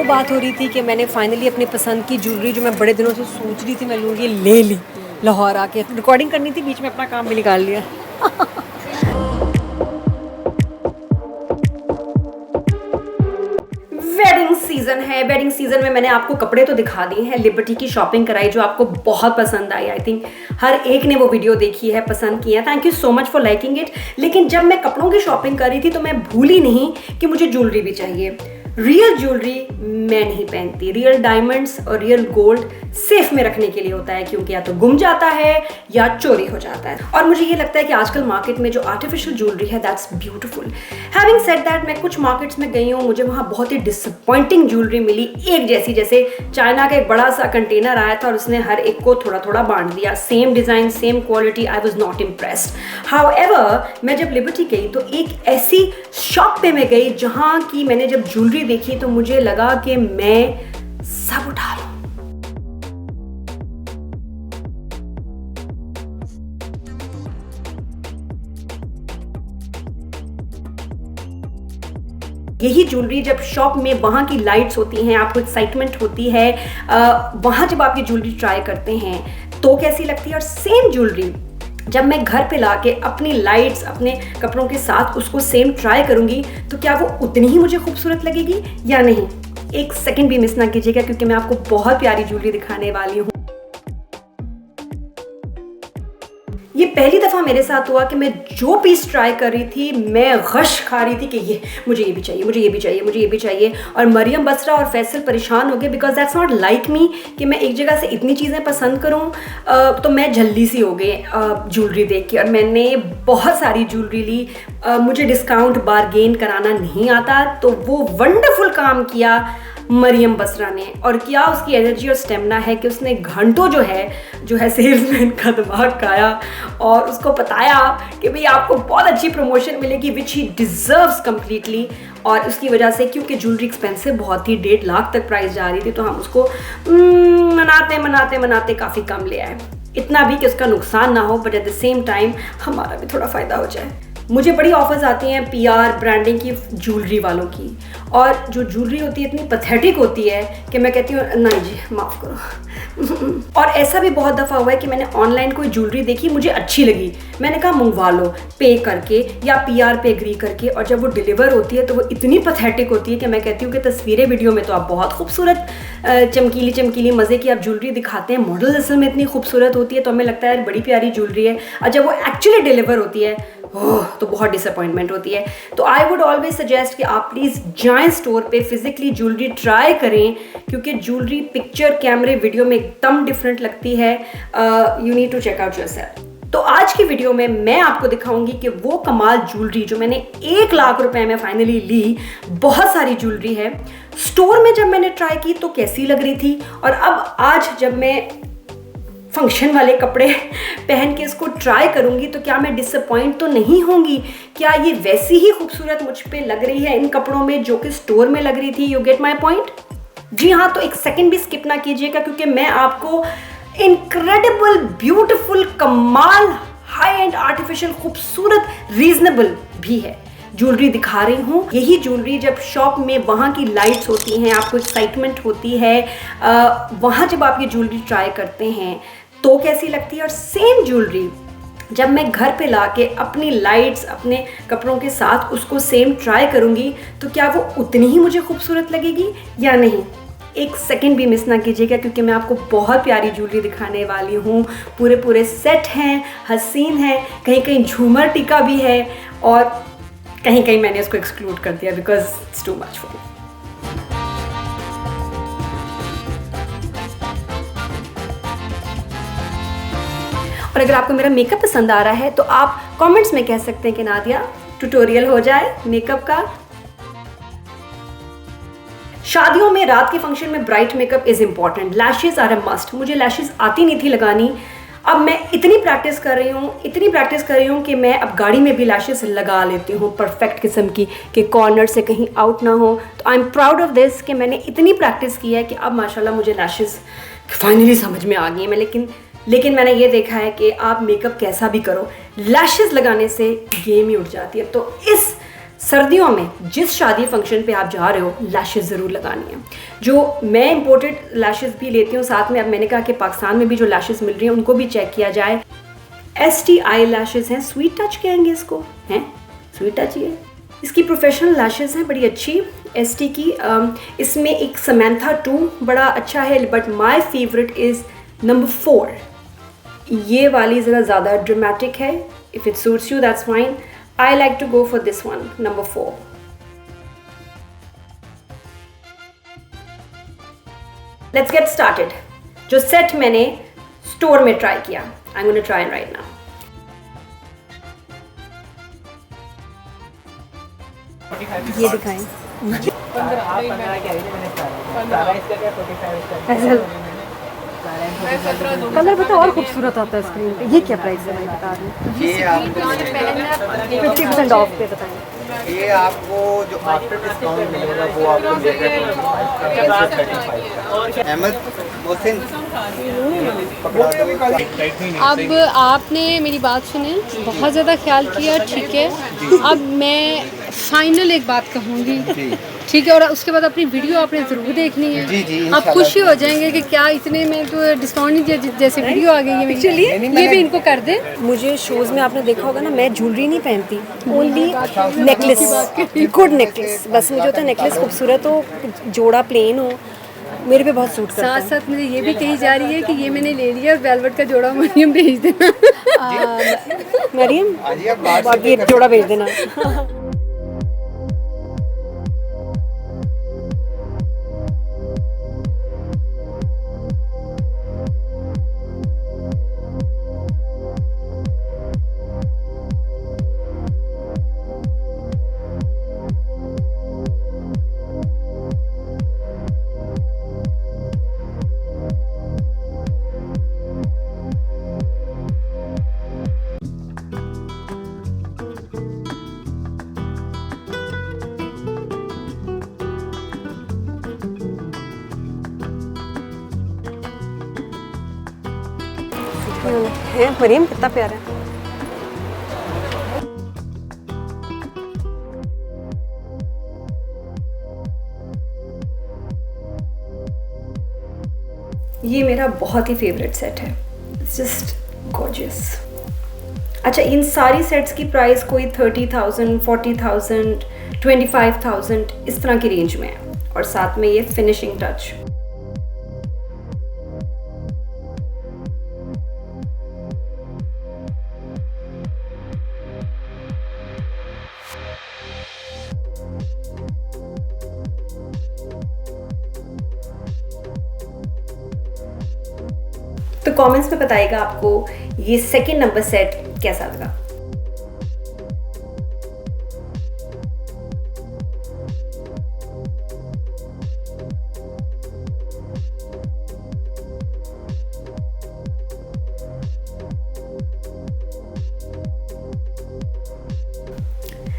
बात हो रही थी कि मैंने फाइनली अपनी पसंद की ज्वेलरी जो मैं बड़े दिनों से सोच रही थी मैं लूँगी, ले ली। लाहौर आके रिकॉर्डिंग करनी थी, बीच में अपना काम भी निकाल लिया। वेडिंग सीजन है। वेडिंग सीजन में मैंने आपको कपड़े तो दिखा दिए हैं, लिबर्टी की शॉपिंग कराई जो आपको बहुत पसंद आई। आई थिंक हर एक ने वो वीडियो देखी है, पसंद की है। Thank you so much for liking it. लेकिन जब मैं कपड़ों की शॉपिंग कर रही थी तो मैं भूली नहीं कि मुझे ज्वेलरी भी चाहिए। रियल ज्वेलरी मैं नहीं पहनती। रियल डायमंड्स और रियल गोल्ड सेफ में रखने के लिए होता है, क्योंकि या तो गुम जाता है या चोरी हो जाता है। और मुझे ये लगता है कि आजकल मार्केट में जो आर्टिफिशियल ज्वेलरी है that's beautiful. Having said that, मैं कुछ मार्केट्स में गई हूँ, मुझे वहाँ बहुत ही डिसअपॉइंटिंग ज्वेलरी मिली, एक जैसी, जैसे चाइना का एक बड़ा सा कंटेनर आया था और उसने हर एक को थोड़ा थोड़ा बांट दिया। Same design, same quality, I was not impressed. However, मैं जब लिबर्टी गई तो एक ऐसी शॉप पे मैं गई जहाँ की मैंने जब ज्वेलरी देखी तो मुझे लगा कि मैं सब उठा लूं। यही ज्वेलरी जब शॉप में वहाँ की लाइट्स होती हैं, आपको एक्साइटमेंट होती है, वहाँ जब आप ये ज्वेलरी ट्राई करते हैं तो कैसी लगती है। और सेम ज्वेलरी जब मैं घर पे लाके अपनी लाइट्स अपने कपड़ों के साथ उसको सेम ट्राई करूँगी तो क्या वो उतनी ही मुझे खूबसूरत लगेगी या नहीं। एक सेकंड भी मिस ना कीजिएगा, क्योंकि मैं आपको बहुत प्यारी ज्वेलरी दिखाने वाली हूँ। ये पहली दफ़ा मेरे साथ हुआ कि मैं जो पीस ट्राई कर रही थी मैं गश खा रही थी कि ये मुझे ये भी चाहिए, मुझे ये भी चाहिए, मुझे ये भी चाहिए। और मरियम बसरा और फैसल परेशान हो गए, because that's not like me कि मैं एक जगह से इतनी चीज़ें पसंद करूँ। तो मैं जल्दी सी हो गई ज्वेलरी देख के, और मैंने बहुत सारी ज्वेलरी ली। मुझे डिस्काउंट बारगेन कराना नहीं आता, तो वो वंडरफुल काम किया मरियम बसरा ने। और क्या उसकी एनर्जी और स्टेमिना है कि उसने घंटों जो है सेल्समैन का दिमाग खाया और उसको बताया कि भाई आपको बहुत अच्छी प्रमोशन मिलेगी, विच ही डिजर्व्स कम्प्लीटली। और उसकी वजह से, क्योंकि ज्वेलरी एक्सपेंसिव बहुत ही, 1.5 लाख तक प्राइस जा रही थी, तो हम उसको मनाते काफ़ी कम ले आए। इतना भी कि उसका नुकसान ना हो, but at the same time हमारा भी थोड़ा फ़ायदा हो जाए। मुझे बड़ी ऑफर्स आती हैं PR ब्रांडिंग की ज्वेलरी वालों की, और जो ज्वेलरी होती है इतनी पैथेटिक होती है कि मैं कहती हूँ नहीं जी, माफ़ करो। और ऐसा भी बहुत दफ़ा हुआ है कि मैंने ऑनलाइन कोई ज्वेलरी देखी, मुझे अच्छी लगी, मैंने कहा मंगवा लो पे करके या PR पे एग्री करके, और जब वो डिलीवर होती है तो वो इतनी पैथेटिक होती है कि मैं कहती हूँ कि तस्वीरें वीडियो में तो आप बहुत खूबसूरत चमकीली चमकीली मज़े की आप ज्वेलरी दिखाते हैं, मॉडल असल में इतनी खूबसूरत होती है तो हमें लगता है बड़ी प्यारी ज्वेलरी है, और जब वो एक्चुअली डिलीवर होती है तो बहुत डिसअपॉइंटमेंट होती है। तो आई वुड ऑलवेज सजेस्ट कि आप प्लीज़ जाएं स्टोर पे, फिजिकली ज्वेलरी ट्राई करें, क्योंकि ज्वेलरी पिक्चर, कैमरे, वीडियो में एकदम डिफरेंट लगती है। You need to check out yourself. तो आज की वीडियो में मैं आपको दिखाऊंगी कि वो कमाल ज्वेलरी जो मैंने 1 लाख रुपए में फाइनली ली। बहुत सारी ज्वेलरी है, स्टोर में जब मैंने ट्राई की तो कैसी लग रही थी, और अब आज जब मैं फंक्शन वाले कपड़े पहन के इसको ट्राई करूंगी तो क्या मैं डिसअपॉइंट तो नहीं होंगी। क्या ये वैसी ही खूबसूरत मुझ पे लग रही है इन कपड़ों में जो कि स्टोर में लग रही थी। You get my point. जी हाँ, तो एक सेकंड भी स्किप ना कीजिएगा, क्योंकि मैं आपको इनक्रेडिबल, ब्यूटीफुल, कमाल, हाई एंड, आर्टिफिशियल, खूबसूरत, रीजनेबल भी है ज्वेलरी दिखा रही हूँ। यही ज्वेलरी जब शॉप में वहाँ की लाइट्स होती हैं, आपको एक्साइटमेंट होती है, वहाँ जब आप ये ज्वेलरी ट्राई करते हैं तो कैसी लगती है। और सेम ज्वेलरी जब मैं घर पे लाके अपनी लाइट्स अपने कपड़ों के साथ उसको सेम ट्राई करूँगी तो क्या वो उतनी ही मुझे खूबसूरत लगेगी या नहीं। एक सेकंड भी मिस ना कीजिएगा, क्योंकि मैं आपको बहुत प्यारी ज्वेलरी दिखाने वाली हूँ। पूरे सेट हैं, हसीन हैं, कहीं कहीं झूमर टीका भी है, और कहीं कहीं मैंने इसको एक्सक्लूड कर दिया because it's too much for me. और अगर आपको मेरा मेकअप पसंद आ रहा है तो आप कमेंट्स में कह सकते हैं कि नादिया ट्यूटोरियल हो जाए मेकअप का। शादियों में, रात के फंक्शन में bright makeup is important. Lashes are a must. मुझे लैशेज आती नहीं थी लगानी, अब मैं इतनी प्रैक्टिस कर रही हूँ कि मैं अब गाड़ी में भी लैशेज लगा लेती हूँ परफेक्ट किस्म की, कि कॉर्नर से कहीं आउट ना हो। तो I am proud of this कि मैंने इतनी प्रैक्टिस की है कि अब माशाल्लाह मुझे लैशेज फाइनली समझ में आ गई है। लेकिन मैंने ये देखा है कि आप मेकअप कैसा भी करो, लैशेज लगाने से गेम ही उठ जाती है। तो इस सर्दियों में जिस शादी फंक्शन पे आप जा रहे हो लैशेस ज़रूर लगानी है। जो मैं इंपोर्टेड लैशेस भी लेती हूँ साथ में, अब मैंने कहा कि पाकिस्तान में भी जो लैशेस मिल रही हैं उनको भी चेक किया जाए। ST आई लैशेस हैं, स्वीट टच कहेंगे इसको, हैं स्वीट टच ही है। इसकी प्रोफेशनल लैशेस हैं बड़ी अच्छी ST की। इसमें एक समैंथा 2 बड़ा अच्छा है, but my favourite is number 4। ये वाली ज़रा ज़्यादा ड्रामेटिक है। If it suits you that's fine. I like to go for this one, number 4. Let's get started. जो सेट मैंने स्टोर में ट्राई किया, I'm going to try it right now. ये दिखाएं। कलर पता और खूबसूरत आता है स्क्रीन पे। ये क्या प्राइस है भाई बता दें? ये आपको 50% ऑफ पे बताएं। ये आपको जो आफ्टर डिस्काउंट मिलेगा वो आपको मिलेगा 35 का। अहमद मोहसिन अब आपने मेरी बात सुने, बहुत ज़्यादा ख्याल किया, ठीक है। अब मैं फाइनल एक बात कहूँगी, ठीक है, और उसके बाद अपनी वीडियो आपने ज़रूर देखनी है। जी, आप खुशी हो जाएंगे कि क्या इतने में तो डिस्काउंट नहीं, जैसे वीडियो आ गई है मेरी। चलिए ये भी इनको कर दे। मुझे शोज़ में आपने देखा होगा ना, मैं ज्वेलरी नहीं पहनती, ओनली नेकलेस, गुड नेकलेस। बस मुझे होता है नेकलेस खूबसूरत हो, जोड़ा प्लेन हो, मेरे पे बहुत सूट करता है। साथ साथ मुझे ये भी कही जा रही है कि ये मैंने ले लिया और वेलवेट का जोड़ा मरियम भेज देना। मरियम बाकी जोड़ा भेज देना। है मरियम कितना प्यारा है। ये मेरा बहुत ही फेवरेट सेट है, जस्ट गॉर्जियस। अच्छा, इन सारी सेट्स की प्राइस कोई 30,000, 40,000, 25,000 इस तरह की रेंज में है, और साथ में ये फिनिशिंग टच। तो कमेंट्स में बताइएगा आपको ये सेकंड नंबर सेट कैसा लगा।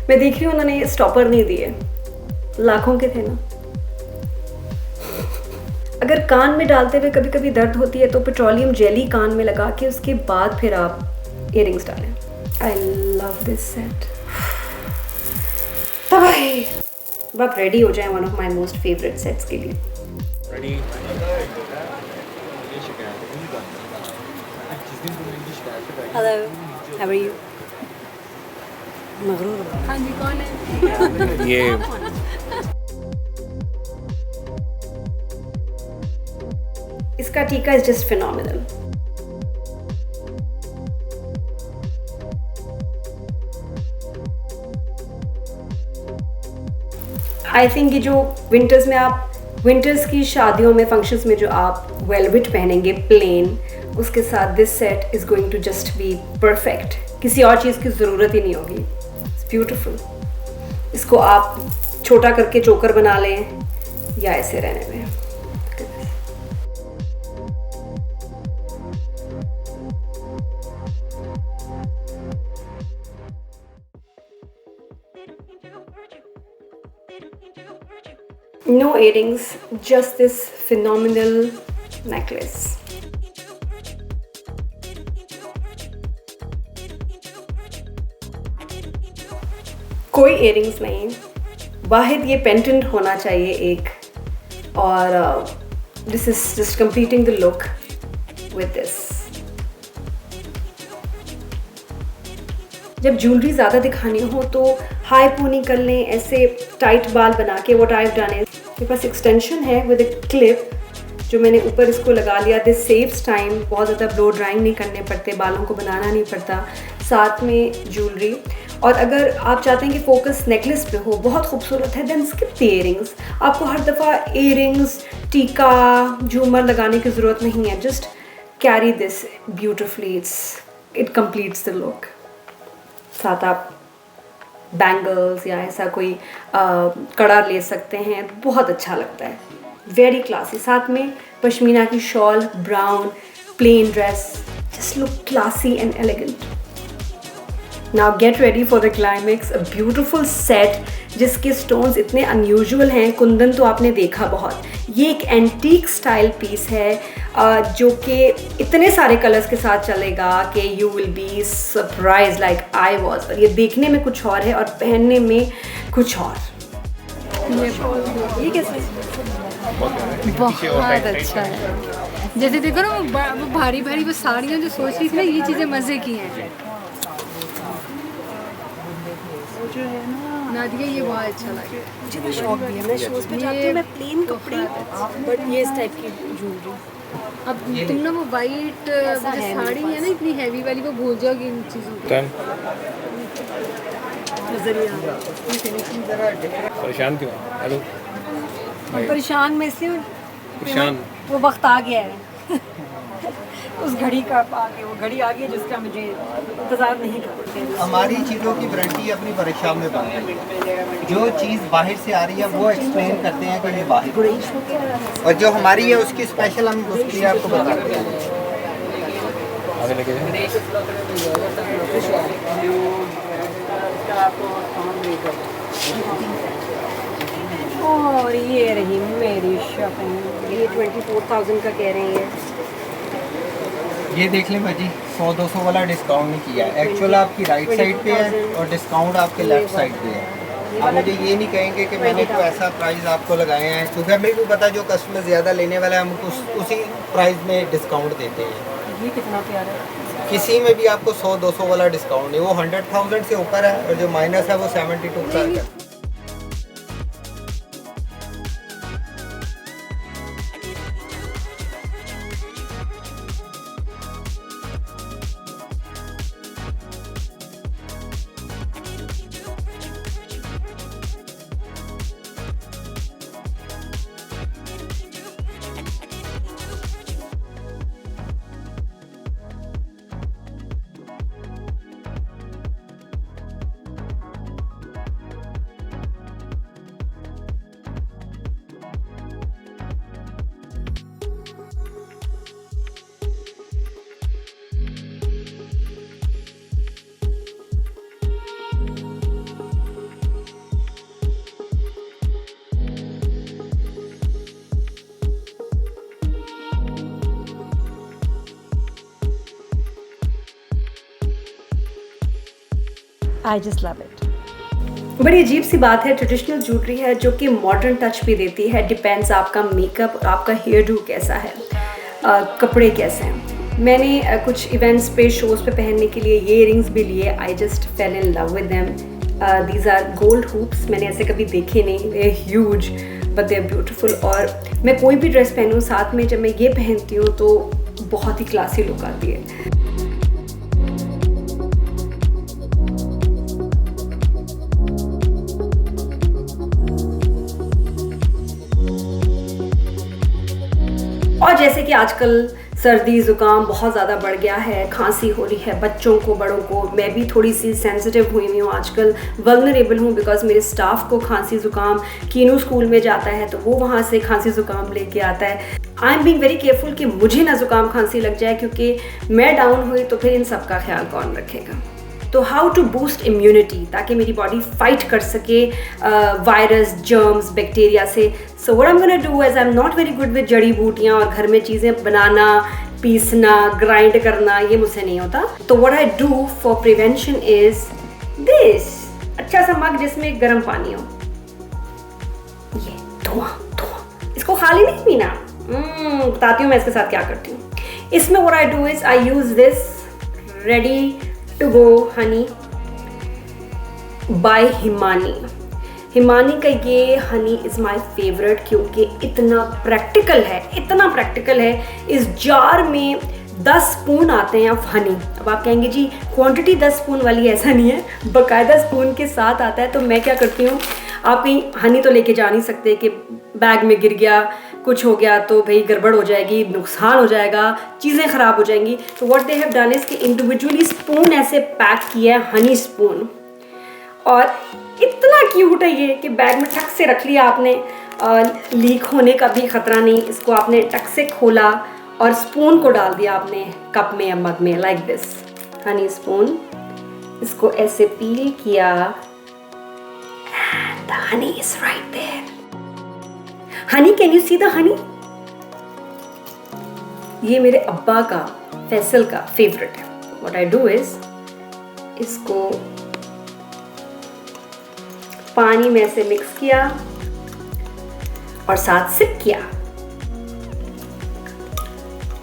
मैं देख रही हूँ उन्होंने स्टॉपर नहीं दिए, लाखों के थे ना। अगर कान में डालते हुए कभी कभी दर्द होती है तो पेट्रोलियम जेली कान में लगा के उसके बाद फिर आप इयररिंग्स डालें। I love this set. तब आप रेडी हो जाएं one of my most favourite sets के लिए। Hello, how are you? मगरूर। हाँ जी, कौन है ये? इसका टीका is just phenomenal. I think ये जो विंटर्स की शादियों में, फंक्शंस में जो आप वेलवेट पहनेंगे प्लेन, उसके साथ this set is going to just be perfect. किसी और चीज़ की ज़रूरत ही नहीं होगी। It's beautiful. इसको आप छोटा करके चोकर बना लें या ऐसे रहने में। No earrings, just this phenomenal necklace. कोई इयरिंग्स नहीं, वाहिद ये पेंडेंट होना चाहिए एक, और this is just completing the look with this. जब ज्वेलरी ज़्यादा दिखानी हो तो हाई पोनी कर लें, ऐसे टाइट बाल बना के। What I have done is, मेरे पास एक्सटेंशन है विद अ क्लिप जो मैंने ऊपर इसको लगा लिया। दिस सेव्स टाइम, बहुत ज़्यादा ब्लो ड्राइंग नहीं करने पड़ते, बालों को बनाना नहीं पड़ता, साथ में ज्वेलरी। और अगर आप चाहते हैं कि फोकस नेकलेस पे हो, बहुत खूबसूरत है, देन स्किप द इयरिंग्स। आपको हर दफ़ा इयरिंग्स, टीका, झूमर लगाने की ज़रूरत नहीं है। Just carry this beautifully, it completes the look. साथ आप बैंगल्स या ऐसा कोई कड़ा ले सकते हैं, बहुत अच्छा लगता है, वेरी क्लासी। साथ में पश्मीना की shawl, brown plain dress, just look classy and elegant. Now get ready for the climax, a beautiful set जिसके स्टोन्स इतने अनयूजुअल हैं। कुंदन तो आपने देखा बहुत, ये एक एंटीक स्टाइल पीस है जो कि इतने सारे कलर्स के साथ चलेगा कि you will be surprise like I was. और ये देखने में कुछ और है और पहनने में कुछ और। ये कैसे बहुत अच्छा है। जैसे देखो ना वो भारी भारी वो साड़ियाँ जो सोच रही थी ना, ये चीज़ें मज़े की हैं। नादिया ये बहुत अच्छा लगा, मुझे तो शौक भी है, मैं शोज पे जाती हूँ, मैं प्लेन कपड़े बट ये इस टाइप की ज्वेलरी। अब तुम ना वो वाइट साड़ी है ना इतनी हैवी वाली, वो भूल जाओगी इन चीज़ों को। परेशान क्यों? हेलो, परेशान मैं इसलिए, परेशान वो वक्त आ गया है उस घड़ी का आ गया, वो घड़ी आ गई जिसका मुझे इंतज़ार नहीं करते। हमारी चीज़ों की वारंटी अपनी वर्कशॉप में बंद है। जो चीज़ बाहर से आ रही है वो एक्सप्लेन करते हैं कि ये बाहर, और जो हमारी है उसकी स्पेशल हम उसके लिए आपको बताते हैं। आगे लेके और ये रही मेरी शॉपिंग, ये 24,000 का कह रही है। ये देख लें भाजी, 100-200 वाला डिस्काउंट नहीं किया है। एक्चुअल आपकी राइट साइड पे है और डिस्काउंट आपके लेफ्ट साइड पे है। आप मुझे ये नहीं कहेंगे कि मैंने कोई ऐसा प्राइस आपको लगाए हैं, क्योंकि हमें भी पता जो कस्टमर ज़्यादा लेने वाला है हम उसी प्राइस में डिस्काउंट देते हैं। ये कितना प्यारा है, किसी में भी आपको 100-200 वाला डिस्काउंट नहीं, वो 100,000 से ऊपर है और जो माइनस है वो 72 का है। I just love it. बड़ी अजीब सी बात है, ट्रेडिशनल ज्वेलरी है जो कि मॉडर्न टच भी देती है। डिपेंड्स आपका मेकअप और आपका हेयर डू कैसा है, कपड़े कैसे हैं। मैंने कुछ इवेंट्स पे, शोज़ पे पहनने के लिए ये इयरिंग्स भी लिए। I just fell in love with them. These are gold hoops, मैंने ऐसे कभी देखे नहीं, they are huge but they are beautiful. और मैं कोई भी ड्रेस पहनूँ, साथ में जब मैं ये पहनती हूँ तो बहुत ही क्लासी लुक आती है। और जैसे कि आजकल सर्दी ज़ुकाम बहुत ज़्यादा बढ़ गया है, खांसी हो रही है बच्चों को, बड़ों को। मैं भी थोड़ी सी सेंसिटिव हुई हूँ आजकल, वल्नरेबल हूँ, बिकॉज मेरे स्टाफ को खांसी ज़ुकाम, कीनू स्कूल में जाता है तो वो वहाँ से खांसी ज़ुकाम लेके आता है। I am being very careful कि मुझे ना ज़ुकाम खांसी लग जाए, क्योंकि मैं डाउन हुई तो फिर इन सब का ख्याल कौन रखेगा। तो हाउ टू बूस्ट इम्यूनिटी, ताकि मेरी बॉडी फाइट कर सके वायरस, जर्म्स, बैक्टीरिया से। So what I am gonna do is, I am not very good with जड़ी बूटियाँ और घर में चीज़ें बनाना, पीसना, ग्राइंड करना, ये मुझसे नहीं होता। तो what I do for prevention is this, अच्छा सा मग जिसमें गर्म पानी हो, ये धुआं धुआं, इसको खाली नहीं पीना। बताती हूँ मैं इसके साथ क्या करती हूँ। इसमें what I do is I use this ready to go honey by Himani. Himani का ये हनी इज़ माई फेवरेट क्योंकि इतना प्रैक्टिकल है। इस जार में 10 स्पून आते हैं ऑफ हनी। अब आप कहेंगे जी क्वांटिटी 10 स्पून वाली, ऐसा नहीं है, बाकायदा स्पून के साथ आता है। तो मैं क्या करती हूँ, आप कहीं हनी तो लेके जा नहीं सकते कि बैग में गिर गया, कुछ हो गया तो भाई गड़बड़ हो जाएगी, नुकसान हो जाएगा, चीज़ें ख़राब हो जाएंगी। तो what they have done is कि इंडिविजुअली स्पून ऐसे पैक किया है, हनी स्पून, और इतना क्यूट है ये कि बैग में टक से रख लिया आपने, लीक होने का भी ख़तरा नहीं। इसको आपने टक से खोला और स्पून को डाल दिया आपने कप में या मग में, लाइक दिस हनी स्पून। इसको ऐसे पील किया and the honey is right there. Honey, can you see the honey? ये मेरे अब्बा का, फैसल का फेवरेट है। व्हाट आई डू इज इसको पानी में से मिक्स किया और साथ सिप किया।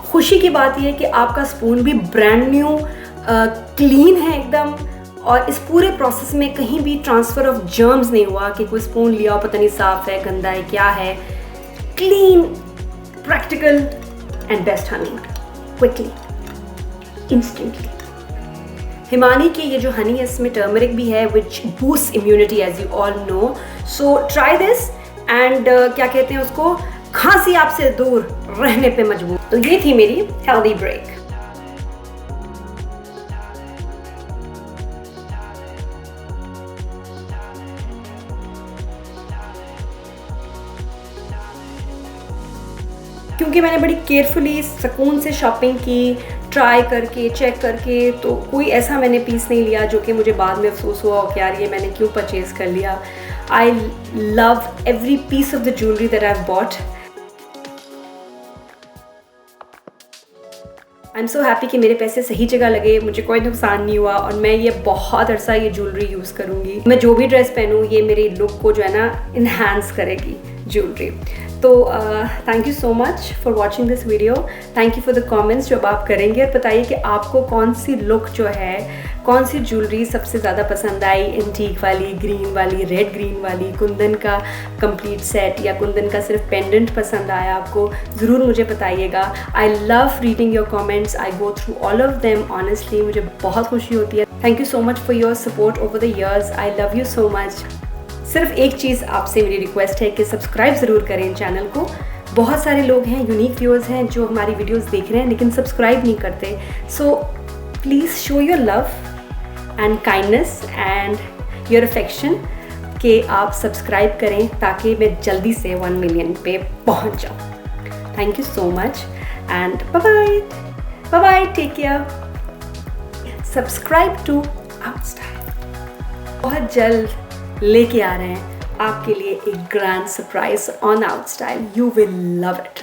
खुशी की बात यह है कि आपका स्पून भी ब्रांड न्यू क्लीन है एकदम, और इस पूरे प्रोसेस में कहीं भी ट्रांसफ़र ऑफ जर्म्स नहीं हुआ कि कोई स्पून लिया हो पता नहीं साफ है, गंदा है, क्या है। Clean, practical and best honey, quickly, instantly. Himani की ये जो हनी है इसमें टर्मरिक भी है which boost immunity as you all know. So try this and क्या कहते हैं उसको, खांसी आपसे दूर रहने पे मजबूर। तो ये थी मेरी हेल्दी ब्रेक। क्योंकि मैंने बड़ी केयरफुली सुकून से शॉपिंग की, ट्राई करके, चेक करके, तो कोई ऐसा मैंने पीस नहीं लिया जो कि मुझे बाद में अफसोस हुआ कि यार ये मैंने क्यों परचेज़ कर लिया। I love every piece of the jewellery that I have bought. I am so happy कि मेरे पैसे सही जगह लगे, मुझे कोई नुकसान नहीं हुआ, और मैं ये बहुत अरसा ये ज्वेलरी यूज़ करूँगी। मैं जो भी ड्रेस पहनूँ ये मेरी लुक को जो है ना इन्हांस करेगी ज्वेलरी। तो thank you so much for watching this video. Thank you for the comments जो आप करेंगे, और बताइए कि आपको कौन सी लुक जो है, कौन सी ज्वेलरी सबसे ज़्यादा पसंद आई। एंटीक वाली, ग्रीन वाली, रेड ग्रीन वाली, कुंदन का कंप्लीट सेट, या कुंदन का सिर्फ पेंडेंट पसंद आया आपको, ज़रूर मुझे बताइएगा। I love reading your comments, I go through all of them honestly, मुझे बहुत खुशी होती है। Thank you so much for your support over the years, I love you so much. सिर्फ एक चीज़ आपसे मेरी रिक्वेस्ट है कि सब्सक्राइब ज़रूर करें चैनल को। बहुत सारे लोग हैं, यूनिक व्यूअर्स हैं जो हमारी वीडियोस देख रहे हैं लेकिन सब्सक्राइब नहीं करते। So please show your love and kindness and your affection कि आप सब्सक्राइब करें ताकि मैं जल्दी से 1 मिलियन पे पहुंच जाऊं। Thank you so much and bye bye, bye bye, take care. Subscribe to Outstyle. बहुत जल्द लेके आ रहे हैं आपके लिए एक grand surprise on Outstyle. You will love it.